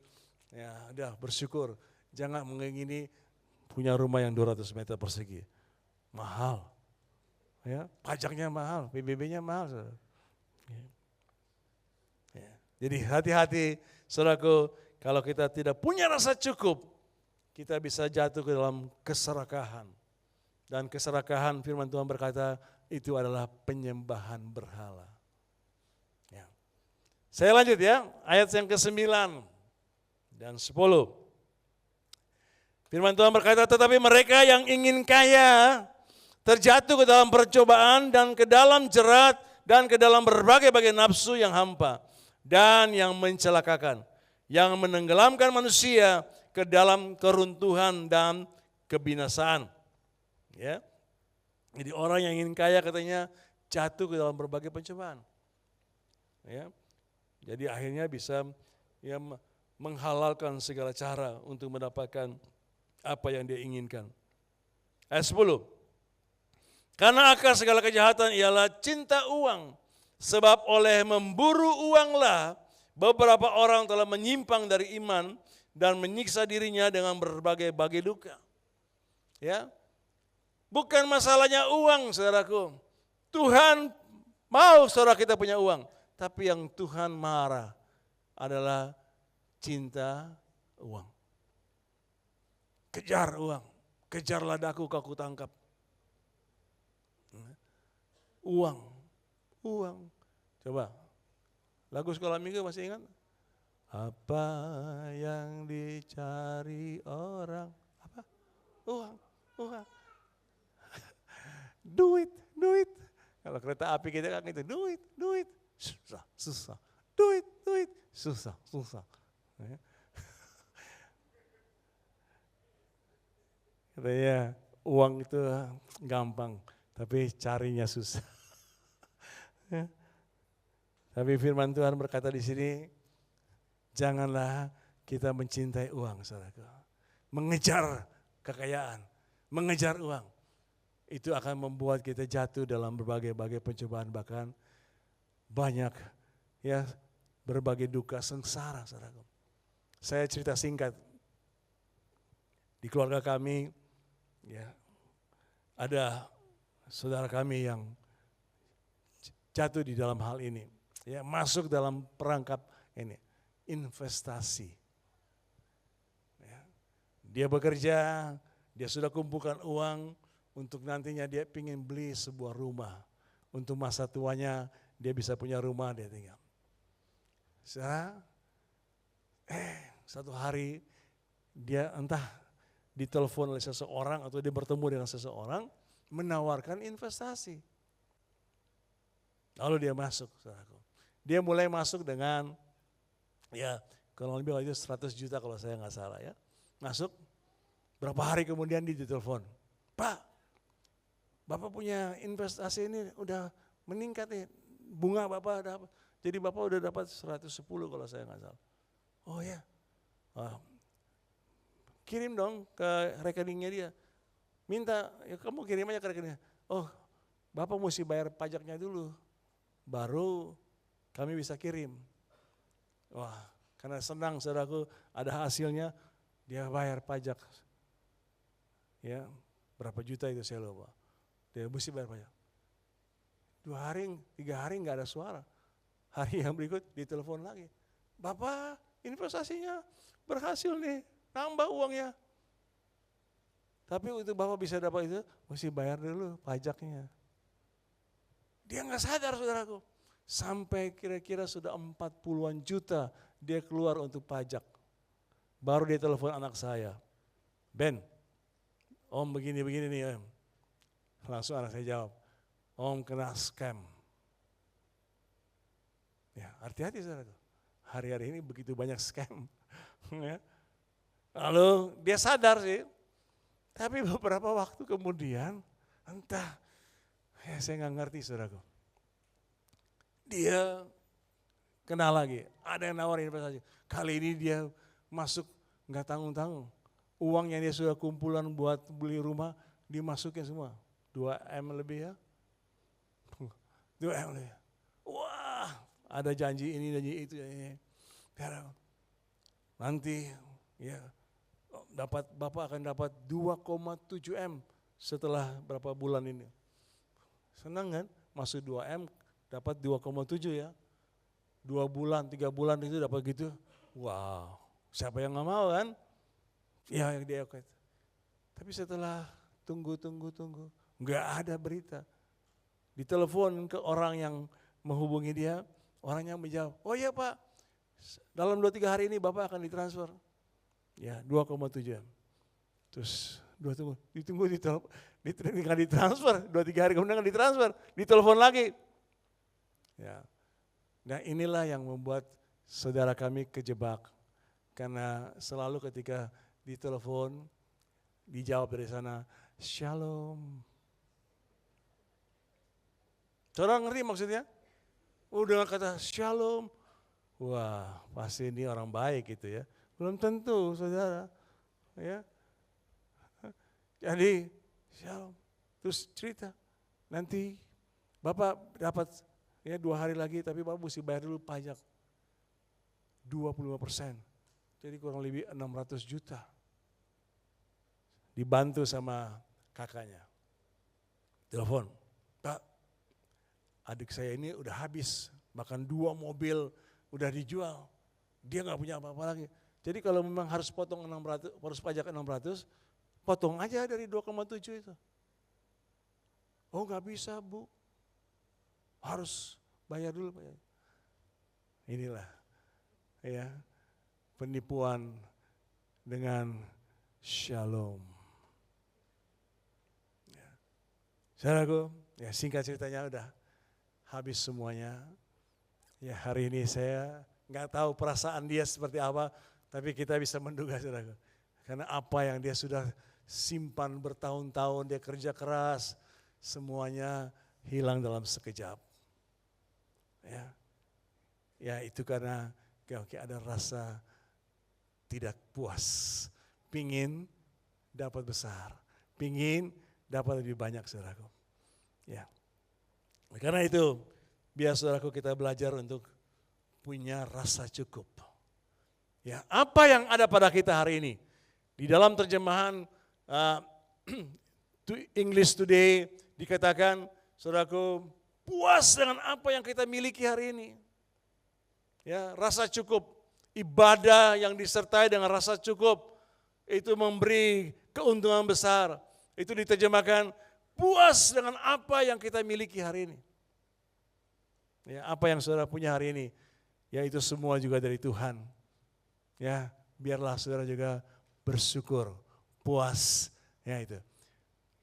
ya udah bersyukur. Jangan mengingini punya rumah yang 200 meter persegi. Mahal. Ya, pajaknya mahal, PBB-nya mahal. Saudara. Ya. Jadi hati-hati saudaraku, kalau kita tidak punya rasa cukup, kita bisa jatuh ke dalam keserakahan. Dan keserakahan firman Tuhan berkata itu adalah penyembahan berhala. Ya. Saya lanjut ya, ayat yang ke-9 dan 10. Firman Tuhan berkata, tetapi mereka yang ingin kaya terjatuh ke dalam percobaan dan ke dalam jerat dan ke dalam berbagai-bagai nafsu yang hampa dan yang mencelakakan, yang menenggelamkan manusia ke dalam keruntuhan dan kebinasaan. Ya. Jadi orang yang ingin kaya katanya jatuh ke dalam berbagai pencobaan. Ya. Jadi akhirnya bisa ya, menghalalkan segala cara untuk mendapatkan apa yang dia inginkan. Ayat 10. Karena akar segala kejahatan ialah cinta uang. Sebab oleh memburu uanglah beberapa orang telah menyimpang dari iman dan menyiksa dirinya dengan berbagai-bagai duka. Ya. Bukan masalahnya uang, saudaraku. Tuhan mau saudara kita punya uang. Tapi yang Tuhan marah adalah cinta uang. Kejar uang. Kejarlah daku kau tangkap. Uang. Coba, lagu sekolah minggu masih ingat? Apa yang dicari orang? Apa? Uang. Duit. Kalau kereta api kita kan gitu, duit. Susah. Duit. Susah. Katanya uang itu gampang, tapi carinya susah. Tapi firman Tuhan berkata di sini, janganlah kita mencintai uang, saudaraku. Mengejar kekayaan, mengejar uang. Itu akan membuat kita jatuh dalam berbagai-bagai pencobaan, bahkan banyak ya berbagai duka sengsara, saudaraku. Saya cerita singkat. Di keluarga kami ya ada saudara kami yang jatuh di dalam hal ini, ya masuk dalam perangkap ini investasi. Ya. Dia bekerja, dia sudah kumpulkan uang untuk nantinya dia ingin beli sebuah rumah, untuk masa tuanya dia bisa punya rumah dia tinggal. Satu hari dia entah ditelepon oleh seseorang atau dia bertemu dengan seseorang menawarkan investasi. Lalu dia masuk, saudaraku. Dia mulai masuk dengan, ya kalau lebih itu 100 juta kalau saya nggak salah ya. Masuk, berapa hari kemudian dia ditelepon. Pak, Bapak punya investasi ini udah meningkat nih, bunga Bapak dapat. Jadi Bapak udah dapat 110 kalau saya nggak salah. Oh ya, kirim dong ke rekeningnya dia. Minta, ya kamu kirim aja ke rekeningnya. Oh, Bapak mesti bayar pajaknya dulu. Baru kami bisa kirim. Wah, karena senang saudaraku ada hasilnya, dia bayar pajak. Ya, berapa juta itu saya lupa. Dia mesti bayar pajak. 2 hari, 3 hari nggak ada suara. Hari yang berikut ditelepon lagi. Bapak, investasinya berhasil nih, nambah uangnya. Tapi untuk Bapak bisa dapat itu, mesti bayar dulu pajaknya. Dia nggak sadar saudaraku, sampai kira-kira sudah 40-an juta dia keluar untuk pajak. Baru dia telepon anak saya, Ben, Om begini-begini nih Om. Langsung anak saya jawab, Om kena scam. Ya hati-hati saudaraku, hari-hari ini begitu banyak scam. Ya. Lalu dia sadar sih, tapi beberapa waktu kemudian entah, ya saya nggak ngerti saudaraku. Dia kenal lagi, ada yang nawarin investasi. Kali ini dia masuk nggak tanggung-tanggung. Uang yang dia sudah kumpulan buat beli rumah dimasukin semua. 2M lebih ya. 2M lebih. Wah, ada janji ini, janji itu. Nanti ya Bapak akan dapat 2,7M setelah berapa bulan ini. Senang kan? Masuk 2M dapat 2,7 ya. 2 bulan, 3 bulan itu dapat gitu. Wow, siapa yang gak mau kan? Ya yang dia oke. Tapi setelah tunggu, nggak ada berita. Ditelepon ke orang yang menghubungi dia, orangnya menjawab, oh iya Pak, dalam 2-3 hari ini Bapak akan ditransfer. Ya 2,7. Terus ditunggu nggak ditransfer, 2-3 hari kemudian nggak ditransfer, ditelepon lagi. Ya. Nah inilah yang membuat saudara kami kejebak. Karena selalu ketika ditelepon, dijawab dari sana, Shalom. Saudara ngerti maksudnya? Udah kata Shalom, wah pasti ini orang baik gitu ya. Belum tentu saudara. Ya. Jadi Shalom. Terus cerita, nanti Bapak dapat ya 2 hari lagi tapi Bapak mesti bayar dulu pajak 25%. Jadi kurang lebih 600 juta. Dibantu sama kakaknya. Telepon, Pak, adik saya ini udah habis, bahkan 2 mobil udah dijual. Dia nggak punya apa-apa lagi. Jadi kalau memang harus potong 600, harus pajak 600, potong aja dari 2,7 itu. Oh nggak bisa Bu, harus bayar dulu. Inilah ya penipuan dengan shalom. Ya. Saudaraku, ya singkat ceritanya udah habis semuanya. Ya hari ini saya nggak tahu perasaan dia seperti apa, tapi kita bisa menduga saudaraku. Karena apa yang dia sudah simpan bertahun-tahun, dia kerja keras, semuanya hilang dalam sekejap. Ya itu karena ada rasa tidak puas, pingin dapat besar, pingin dapat lebih banyak saudaraku. Ya, karena itu biar saudaraku kita belajar untuk punya rasa cukup. Ya, apa yang ada pada kita hari ini? Di dalam terjemahan English Today dikatakan, saudaraku, puas dengan apa yang kita miliki hari ini. Ya, rasa cukup, ibadah yang disertai dengan rasa cukup, itu memberi keuntungan besar. Itu diterjemahkan, puas dengan apa yang kita miliki hari ini. Ya, apa yang saudara punya hari ini, ya itu semua juga dari Tuhan. Ya, biarlah saudara juga bersyukur, puas, ya itu.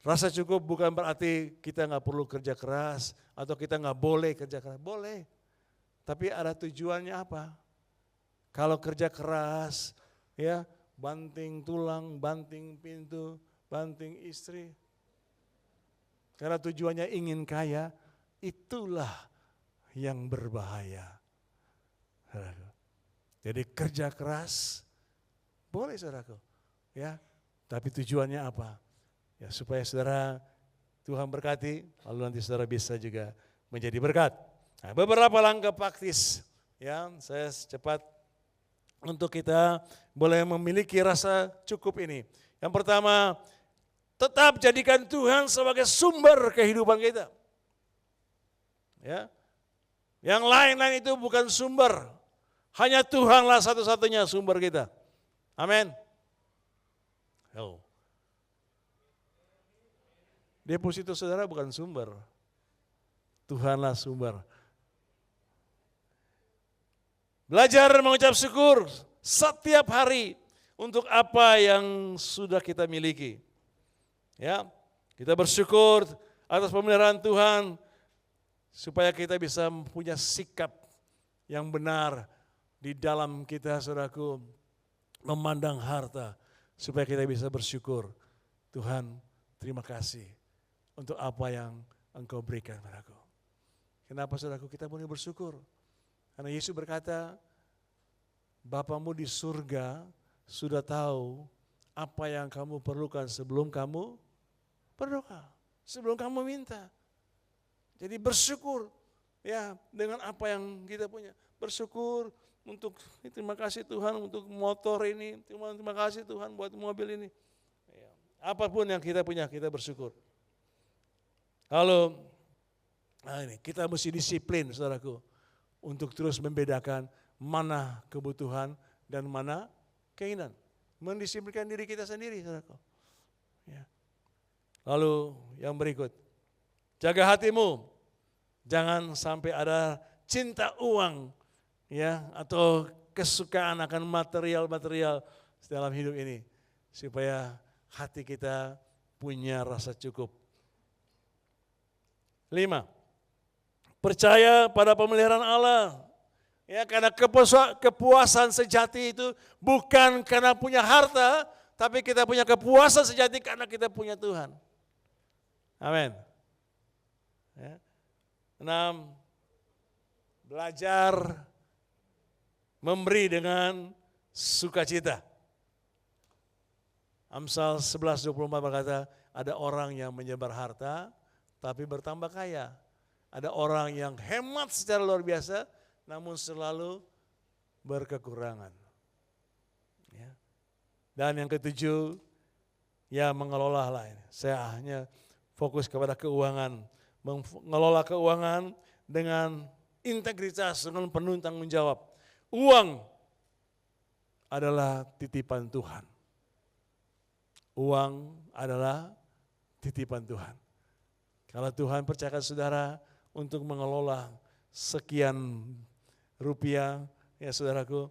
Rasa cukup bukan berarti kita nggak perlu kerja keras atau kita nggak boleh kerja keras, boleh. Tapi ada tujuannya apa? Kalau kerja keras, ya banting tulang, banting pintu, banting istri. Karena tujuannya ingin kaya, itulah yang berbahaya. Jadi kerja keras, boleh saudaraku, ya. Tapi tujuannya apa? Ya supaya saudara Tuhan berkati, lalu nanti saudara bisa juga menjadi berkat. Nah, beberapa langkah praktis, ya saya cepat untuk kita boleh memiliki rasa cukup ini. Yang pertama, tetap jadikan Tuhan sebagai sumber kehidupan kita. Ya, yang lain-lain itu bukan sumber, hanya Tuhanlah satu-satunya sumber kita. Amin. Oh. Deposito saudara bukan sumber, Tuhanlah sumber. Belajar mengucap syukur setiap hari untuk apa yang sudah kita miliki. Ya, kita bersyukur atas pemeliharaan Tuhan supaya kita bisa punya sikap yang benar di dalam kita, saudaraku, memandang harta supaya kita bisa bersyukur. Tuhan, terima kasih untuk apa yang Engkau berikan padaku. Kenapa saudaraku kita boleh bersyukur? Karena Yesus berkata, Bapamu di surga sudah tahu apa yang kamu perlukan sebelum kamu berdoa, sebelum kamu minta. Jadi bersyukur ya dengan apa yang kita punya. Bersyukur untuk terima kasih Tuhan untuk motor ini, terima kasih Tuhan buat mobil ini. Apapun yang kita punya kita bersyukur. Kalau ini kita mesti disiplin saudaraku untuk terus membedakan mana kebutuhan dan mana keinginan. Mendisiplinkan diri kita sendiri saudaraku. Ya. Lalu yang berikut, jaga hatimu. Jangan sampai ada cinta uang ya atau kesukaan akan material-material dalam hidup ini supaya hati kita punya rasa cukup. 5. Percaya pada pemeliharaan Allah. Ya, karena kepuasan sejati itu bukan karena punya harta, tapi kita punya kepuasan sejati karena kita punya Tuhan. Amin. Ya. 6. Belajar memberi dengan sukacita. Amsal 11:24 berkata, ada orang yang menyebar harta tapi bertambah kaya. Ada orang yang hemat secara luar biasa namun selalu berkekurangan. Ya. Dan yang ke-7, ya mengelola lain. Saya hanya fokus kepada keuangan. Mengelola keuangan dengan integritas, dengan penuh tanggung jawab. Uang adalah titipan Tuhan. Uang adalah titipan Tuhan. Kalau Tuhan percayakan saudara untuk mengelola sekian rupiah, ya saudaraku,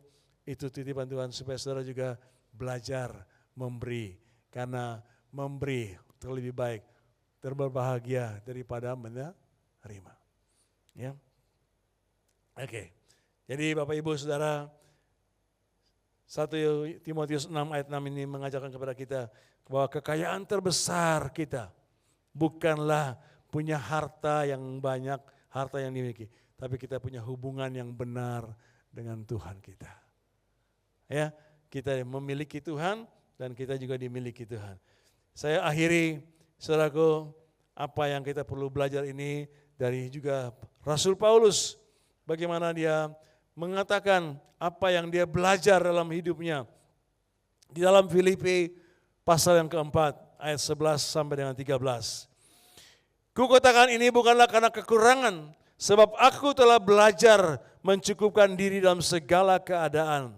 itu titipan Tuhan supaya saudara juga belajar memberi. Karena memberi terlebih baik, terberbahagia daripada menerima. Ya. Oke. Jadi Bapak Ibu Saudara, 1 Timotius 6 ayat 6 ini mengajarkan kepada kita bahwa kekayaan terbesar kita bukanlah punya harta yang banyak, harta yang dimiliki, tapi kita punya hubungan yang benar dengan Tuhan kita. Ya, kita memiliki Tuhan dan kita juga dimiliki Tuhan. Saya akhiri, saudaraku, apa yang kita perlu belajar ini dari juga Rasul Paulus, bagaimana dia mengatakan apa yang dia belajar dalam hidupnya. Di dalam Filipi pasal yang keempat, ayat 11 sampai dengan 13. Kukatakan ini bukanlah karena kekurangan, sebab aku telah belajar mencukupkan diri dalam segala keadaan.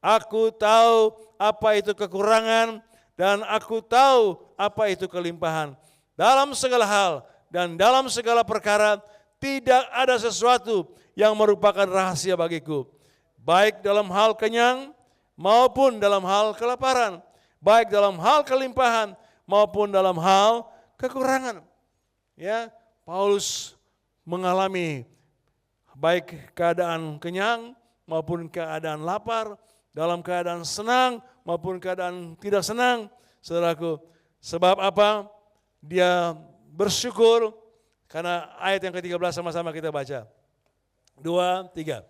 Aku tahu apa itu kekurangan dan aku tahu apa itu kelimpahan. Dalam segala hal dan dalam segala perkara tidak ada sesuatu yang merupakan rahasia bagiku. Baik dalam hal kenyang maupun dalam hal kelaparan. Baik dalam hal kelimpahan maupun dalam hal kekurangan. Ya, Paulus mengalami baik keadaan kenyang maupun keadaan lapar, dalam keadaan senang maupun keadaan tidak senang. Saudaraku, sebab apa? Dia bersyukur karena ayat yang ke-13 sama-sama kita baca. 2, 3.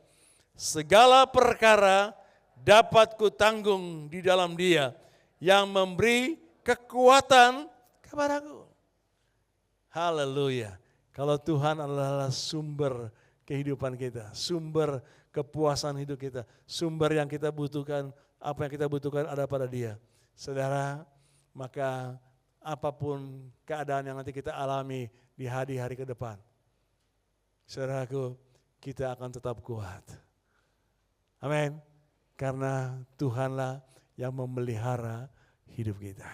Segala perkara dapat kutanggung di dalam Dia yang memberi kekuatan kepadaku. Haleluya. Kalau Tuhan adalah sumber kehidupan kita, sumber kepuasan hidup kita, sumber yang kita butuhkan, apa yang kita butuhkan ada pada Dia. Saudara, maka apapun keadaan yang nanti kita alami di hari-hari ke depan, saudaraku, kita akan tetap kuat. Amin. Karena Tuhanlah yang memelihara hidup kita.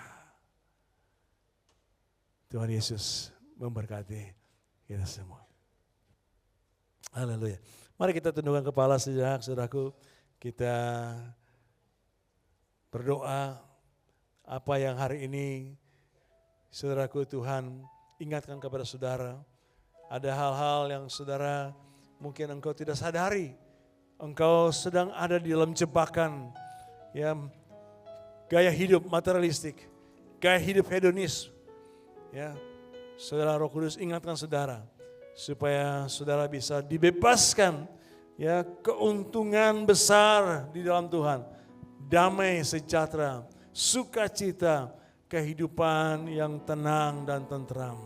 Tuhan Yesus memberkati kita semua. Haleluya. Mari kita tundukkan kepala sejenak, saudaraku. Kita berdoa apa yang hari ini, saudaraku, Tuhan ingatkan kepada saudara. Ada hal-hal yang saudara mungkin engkau tidak sadari. Engkau sedang ada di dalam jebakan ya, gaya hidup materialistik, gaya hidup hedonis. Ya, Saudara Roh Kudus ingatkan saudara supaya saudara bisa dibebaskan ya keuntungan besar di dalam Tuhan, damai sejahtera, sukacita, kehidupan yang tenang dan tentram.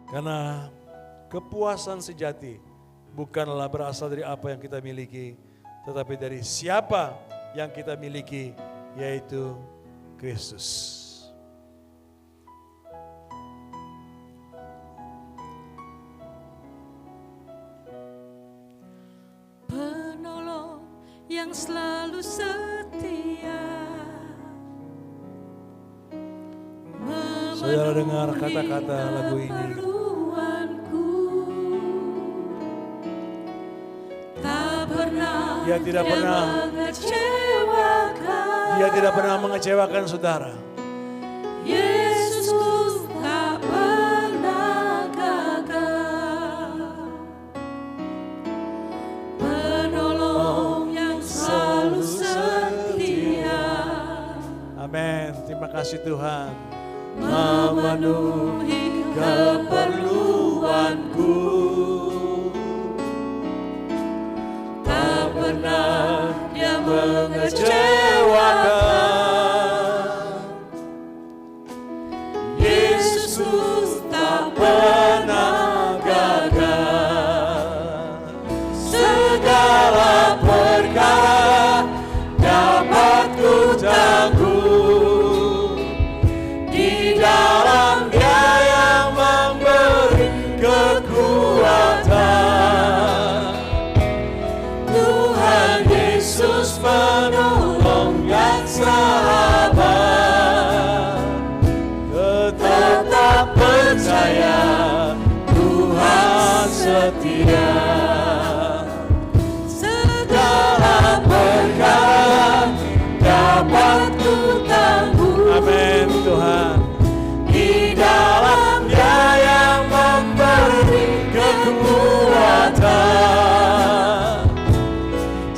Karena kepuasan sejati bukanlah berasal dari apa yang kita miliki, tetapi dari siapa yang kita miliki, yaitu Kristus. Penolong yang selalu setia. Saudara dengar kata-kata lagu ini. Dia tidak pernah mengecewakan saudara. kasih Tuhan. memenuhi keperluanku. Tak pernah Dia mengecewakan. Yesus tak pernah gagal. Segala perkara dapat ku tanggung di dalam Dia yang memberi kekuatan. Tuhan Yesus penolong yang sabar. Tetap percaya Tuhan setia. Segala perkara dapat ku tanggung. Amin Tuhan. Di dalam Dia yang memberi kekuatan.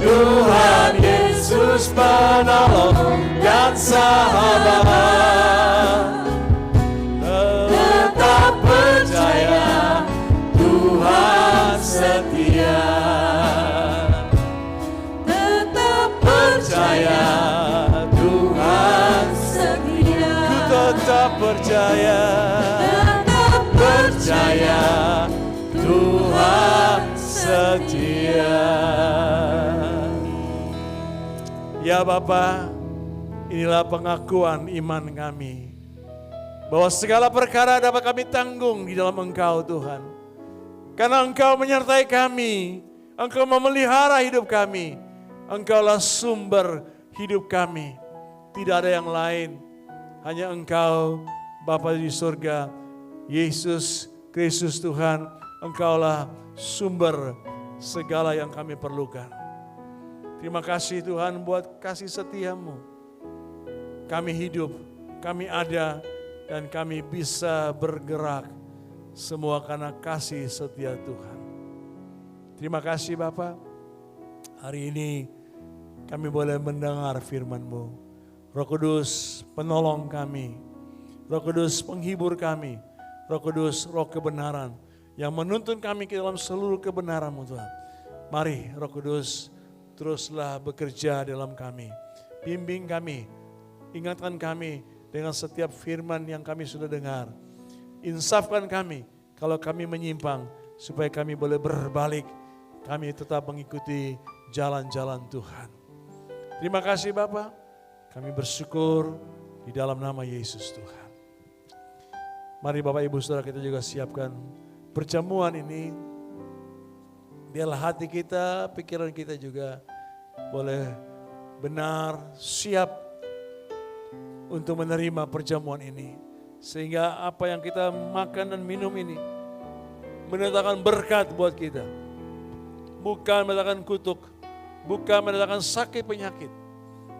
Tuhan Yesus penolong dan sahabat. Tetap percaya Tuhan setia. Tetap percaya Tuhan setia. Ku tetap percaya. Tetap percaya Tuhan setia. Ya Bapa, inilah pengakuan iman kami. Bahwa segala perkara dapat kami tanggung di dalam Engkau Tuhan. Karena Engkau menyertai kami. Engkau memelihara hidup kami. Engkaulah sumber hidup kami. Tidak ada yang lain. Hanya Engkau Bapa di surga. Yesus Kristus Tuhan. Engkaulah sumber segala yang kami perlukan. Terima kasih Tuhan buat kasih setiamu. Kami hidup, kami ada, dan kami bisa bergerak. Semua karena kasih setia Tuhan. Terima kasih Bapa. Hari ini kami boleh mendengar firman-Mu. Roh Kudus penolong kami. Roh Kudus penghibur kami. Roh Kudus roh kebenaran. Yang menuntun kami ke dalam seluruh kebenaran-Mu Tuhan. Mari Roh Kudus teruslah bekerja dalam kami. Bimbing kami, ingatkan kami dengan setiap firman yang kami sudah dengar. Insafkan kami kalau kami menyimpang supaya kami boleh berbalik. Kami tetap mengikuti jalan-jalan Tuhan. Terima kasih Bapa. Kami bersyukur di dalam nama Yesus Tuhan. Mari Bapak Ibu Saudara kita juga siapkan perjamuan ini. Biarlah hati kita, pikiran kita juga boleh benar, siap untuk menerima perjamuan ini. Sehingga apa yang kita makan dan minum ini mendatangkan berkat buat kita. Bukan mendatangkan kutuk, bukan mendatangkan sakit penyakit,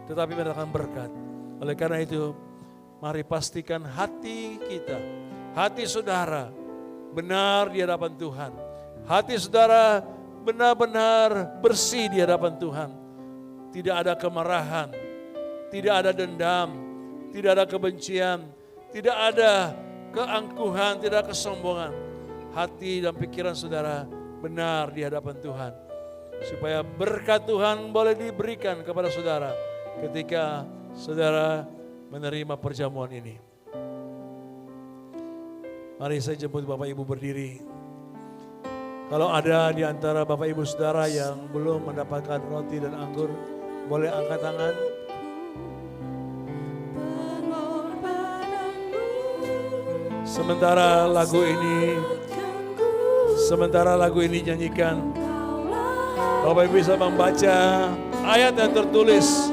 tetapi mendatangkan berkat. Oleh karena itu, mari pastikan hati kita, hati saudara benar di hadapan Tuhan. Hati saudara benar-benar bersih di hadapan Tuhan. Tidak ada kemarahan, tidak ada dendam, tidak ada kebencian, tidak ada keangkuhan, tidak ada kesombongan. Hati dan pikiran saudara benar di hadapan Tuhan. Supaya berkat Tuhan boleh diberikan kepada saudara ketika saudara menerima perjamuan ini. Mari saya jemput Bapak Ibu berdiri. Kalau ada di antara Bapak Ibu Saudara yang belum mendapatkan roti dan anggur, boleh angkat tangan. Sementara lagu ini nyanyikan, Bapak Ibu bisa membaca ayat yang tertulis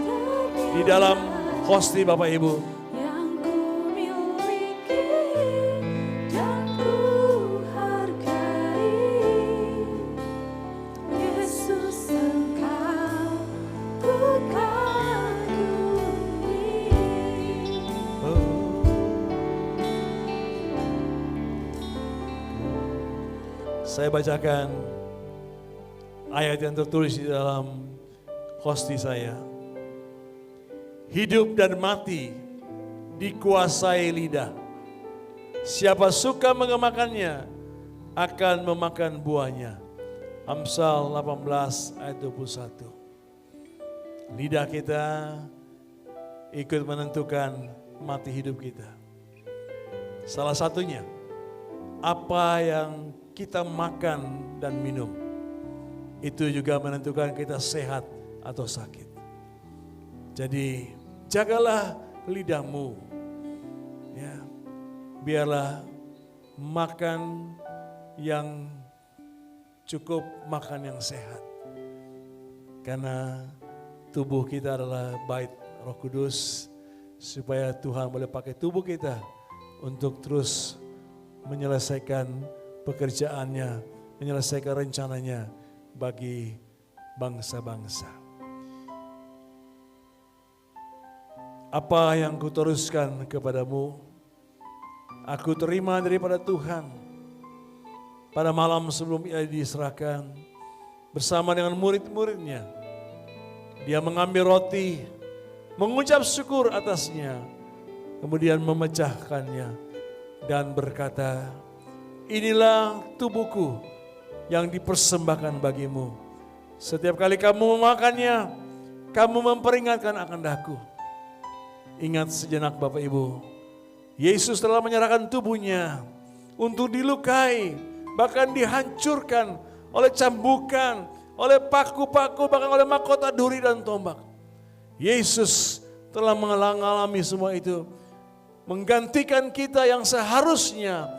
di dalam hosti Bapak Ibu. Saya bacakan ayat yang tertulis di dalam hosti saya. Hidup dan mati dikuasai lidah. Siapa suka mengemakannya akan memakan buahnya. Amsal 18 ayat 21. Lidah kita ikut menentukan mati hidup kita. Salah satunya, apa yang kita makan dan minum, itu juga menentukan kita sehat atau sakit. Jadi jagalah lidahmu, ya, biarlah makan yang cukup, makan yang sehat. Karena tubuh kita adalah bait Roh Kudus, supaya Tuhan boleh pakai tubuh kita untuk terus menyelesaikan pekerjaannya, menyelesaikan rencananya bagi bangsa-bangsa. Apa yang kuteruskan kepadamu, aku terima daripada Tuhan. Pada malam sebelum ia diserahkan, bersama dengan murid-muridnya, dia mengambil roti, mengucap syukur atasnya, kemudian memecahkannya dan berkata, inilah tubuhku yang dipersembahkan bagimu. Setiap kali kamu memakannya, kamu memperingatkan akan daku. Ingat sejenak Bapak Ibu, Yesus telah menyerahkan tubuhnya untuk dilukai, bahkan dihancurkan oleh cambukan, oleh paku-paku, bahkan oleh mahkota duri dan tombak. Yesus telah mengalami semua itu, menggantikan kita yang seharusnya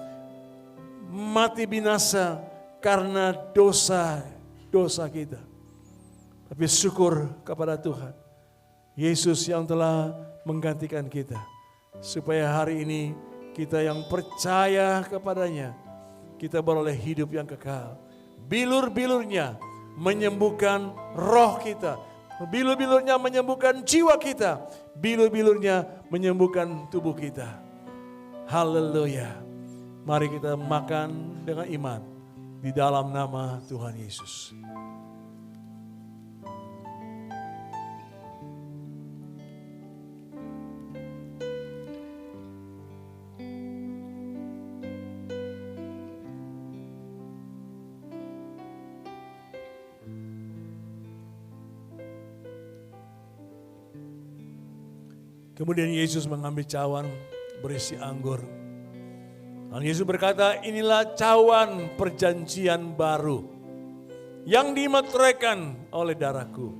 mati binasa karena dosa kita. Tapi syukur kepada Tuhan, Yesus yang telah menggantikan kita, supaya hari ini kita yang percaya kepadanya, kita beroleh hidup yang kekal. Bilur-bilurnya menyembuhkan roh kita, bilur-bilurnya menyembuhkan jiwa kita, bilur-bilurnya menyembuhkan tubuh kita. Haleluya. Mari kita makan dengan iman di dalam nama Tuhan Yesus. Kemudian Yesus mengambil cawan berisi anggur. Dan Yesus berkata, inilah cawan perjanjian baru yang dimeteraikan oleh darahku.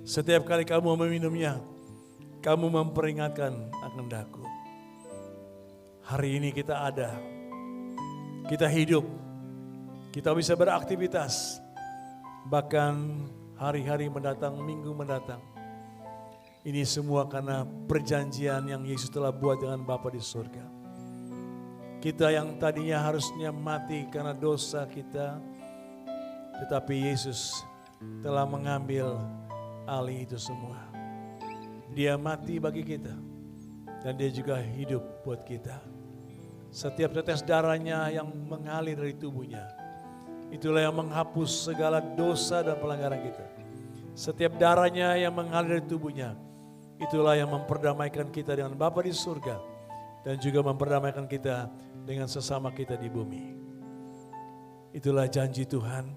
Setiap kali kamu meminumnya, kamu memperingatkan akan daku. Hari ini kita ada, kita hidup, kita bisa beraktivitas. Bahkan hari-hari mendatang, minggu mendatang. Ini semua karena perjanjian yang Yesus telah buat dengan Bapa di surga. Kita yang tadinya harusnya mati karena dosa kita, tetapi Yesus telah mengambil alih itu semua. Dia mati bagi kita dan dia juga hidup buat kita. Setiap tetes darahnya yang mengalir dari tubuhnya, itulah yang menghapus segala dosa dan pelanggaran kita. Setiap darahnya yang mengalir dari tubuhnya, itulah yang memperdamaikan kita dengan Bapa di surga dan juga memperdamaikan kita dengan sesama kita di bumi. Itulah janji Tuhan.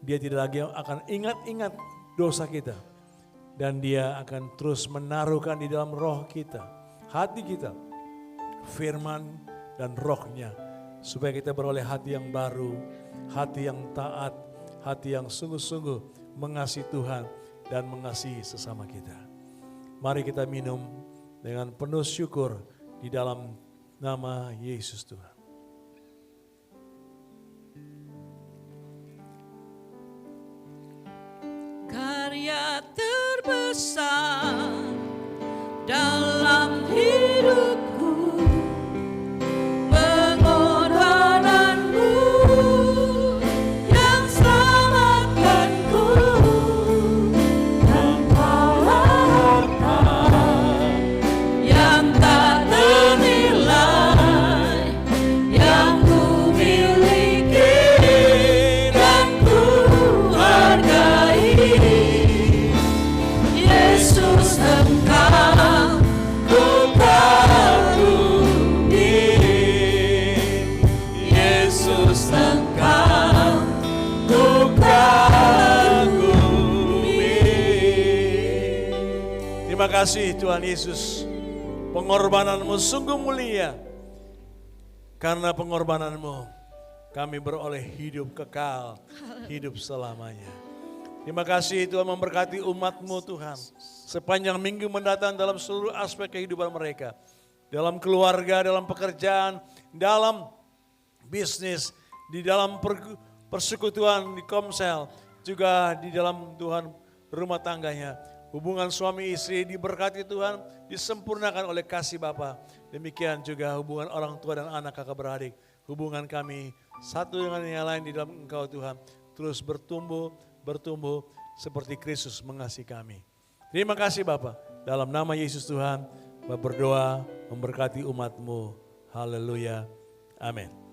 Dia tidak lagi akan ingat-ingat dosa kita dan dia akan terus menaruhkan di dalam roh kita, hati kita, firman dan rohnya, supaya kita beroleh hati yang baru, hati yang taat, hati yang sungguh-sungguh mengasihi Tuhan dan mengasihi sesama kita. Mari kita minum dengan penuh syukur di dalam nama Yesus Tuhan. Karya terbesar dalam hidupku, pengorbananmu yang selamatkanku. Yang tak ternilai, yang ku miliki dan ku hargai. Yesus Engkau, ku Yesus Engkau bukan bumi. Terima kasih Tuhan Yesus. Pengorbananmu sungguh mulia. Karena pengorbananmu kami beroleh hidup kekal, hidup selamanya. Terima kasih Tuhan memberkati umat-Mu Tuhan. Sepanjang minggu mendatang dalam seluruh aspek kehidupan mereka. Dalam keluarga, dalam pekerjaan, dalam bisnis, di dalam persekutuan di Komsel. Juga di dalam Tuhan rumah tangganya. Hubungan suami istri diberkati Tuhan, disempurnakan oleh kasih Bapa. Demikian juga hubungan orang tua dan anak kakak beradik. Hubungan kami satu dengan yang lain di dalam Engkau Tuhan. Terus bertumbuh seperti Kristus mengasihi kami. Terima kasih Bapa. Dalam nama Yesus Tuhan, Bapa berdoa memberkati umat-Mu. Haleluya. Amin.